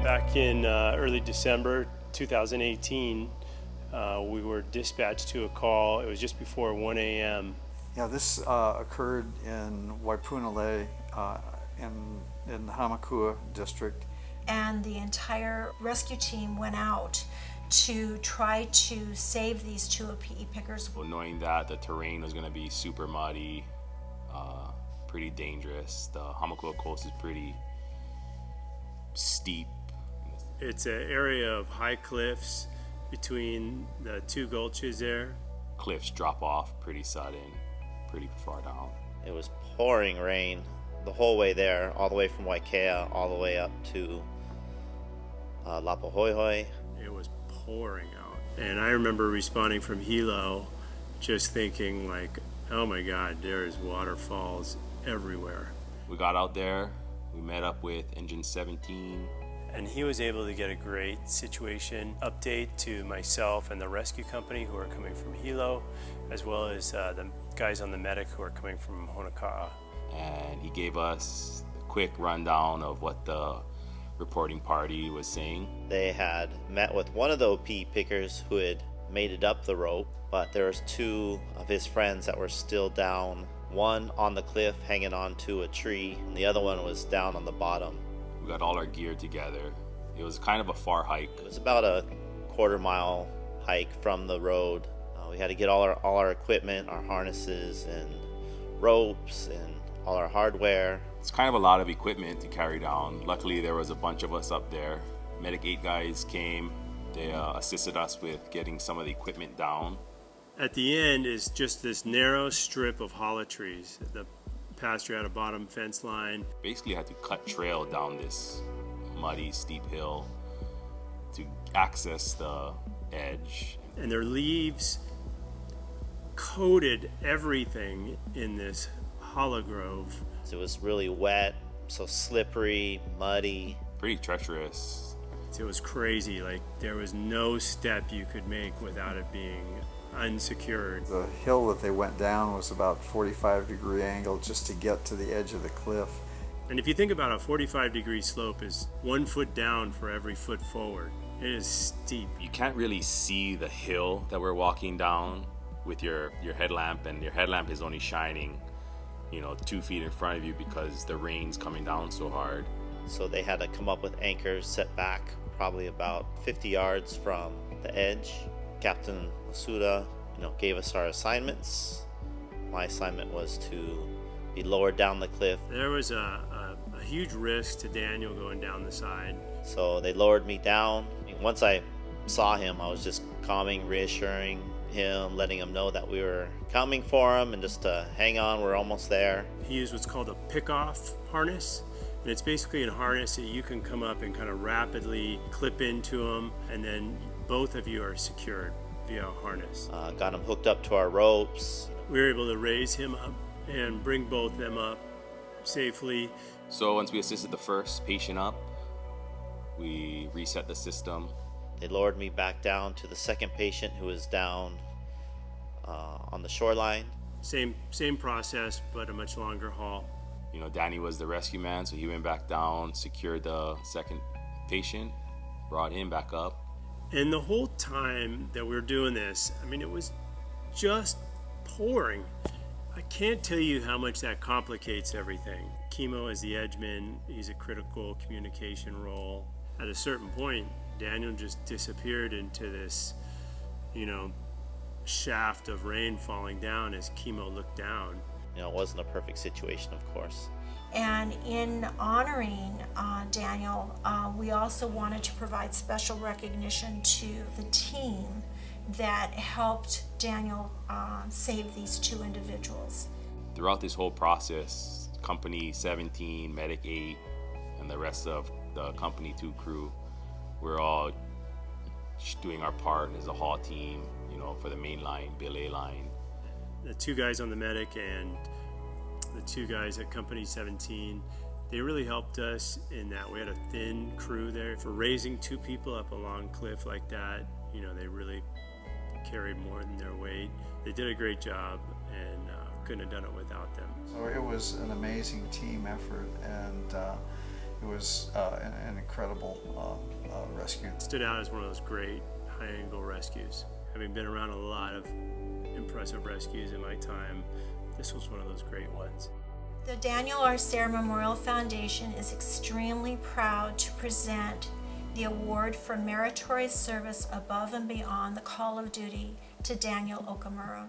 Back in early December 2018, we were dispatched to a call. It was just before 1 a.m. Yeah, this occurred in Waipunalei in the Hamakua district. And the entire rescue team went out to try to save these two PE pickers. Well, knowing that the terrain was going to be super muddy, pretty dangerous. The Hamakua coast is pretty steep. It's an area of high cliffs between the two gulches there. Cliffs drop off pretty sudden, pretty far down. It was pouring rain the whole way there, all the way from Waikea, all the way up to Lapahoihoi. It was pouring out. And I remember responding from Hilo, just thinking like, oh my God, there's waterfalls everywhere. We got out there, we met up with Engine 17. And he was able to get a great situation update to myself and the rescue company who are coming from Hilo, as well as the guys on the medic who are coming from Honoka'a. And he gave us a quick rundown of what the reporting party was saying. They had met with one of the OP pickers who had made it up the rope, but there was two of his friends that were still down. One on the cliff hanging onto a tree, and the other one was down on the bottom. We got all our gear together. It was kind of a far hike. It was about a quarter-mile hike from the road. We had to get all our equipment, our harnesses and ropes and all our hardware. It's kind of a lot of equipment to carry down. Luckily, there was a bunch of us up there. Medic 8 guys came. They assisted us with getting some of the equipment down. At the end is just this narrow strip of hollow trees. The pasture had a bottom fence line. Basically had to cut trail down this muddy, steep hill to access the edge. And their leaves coated everything in this hollow grove. It was really wet, so slippery, muddy. Pretty treacherous. It was crazy. Like, there was no step you could make without it being unsecured. The hill that they went down was about 45-degree angle just to get to the edge of the cliff. And if you think about a 45-degree slope is 1 foot down for every foot forward. It is steep. You can't really see the hill that we're walking down with your headlamp, and your headlamp is only shining 2 feet in front of you because the rain's coming down so hard. So they had to come up with anchors set back probably about 50 yards from the edge. Captain Masuda, gave us our assignments. My assignment was to be lowered down the cliff. There was a huge risk to Daniel going down the side. So they lowered me down. Once I saw him, I was just calming, reassuring him, letting him know that we were coming for him and just to hang on, we're almost there. He used what's called a pick-off harness. And it's basically a harness that you can come up and kind of rapidly clip into them, and then both of you are secured via a harness. Got him hooked up to our ropes. We were able to raise him up and bring both of them up safely. So once we assisted the first patient up, we reset the system. They lowered me back down to the second patient who was down on the shoreline. Same process, but a much longer haul. Danny was the rescue man, so he went back down, secured the second patient, brought him back up. And the whole time that we were doing this, it was just pouring. I can't tell you how much that complicates everything. Kimo is the edgeman. He's a critical communication role. At a certain point, Daniel just disappeared into this, shaft of rain falling down as Kimo looked down. It wasn't a perfect situation, of course. And in honoring Daniel, we also wanted to provide special recognition to the team that helped Daniel save these two individuals. Throughout this whole process, Company 17, Medic 8, and the rest of the Company 2 crew, we're all doing our part as a haul team, for the main line, belay line. The two guys on the medic and the two guys at Company 17, they really helped us in that we had a thin crew there. For raising two people up a long cliff like that, they really carried more than their weight. They did a great job, and couldn't have done it without them. So it was an amazing team effort, and It was an incredible rescue. It stood out as one of those great high-angle rescues. Having been around a lot of impressive rescues in my time, this was one of those great ones. The Daniel R. Sayre Memorial Foundation is extremely proud to present the award for meritorious service above and beyond the call of duty to Daniel Okamura.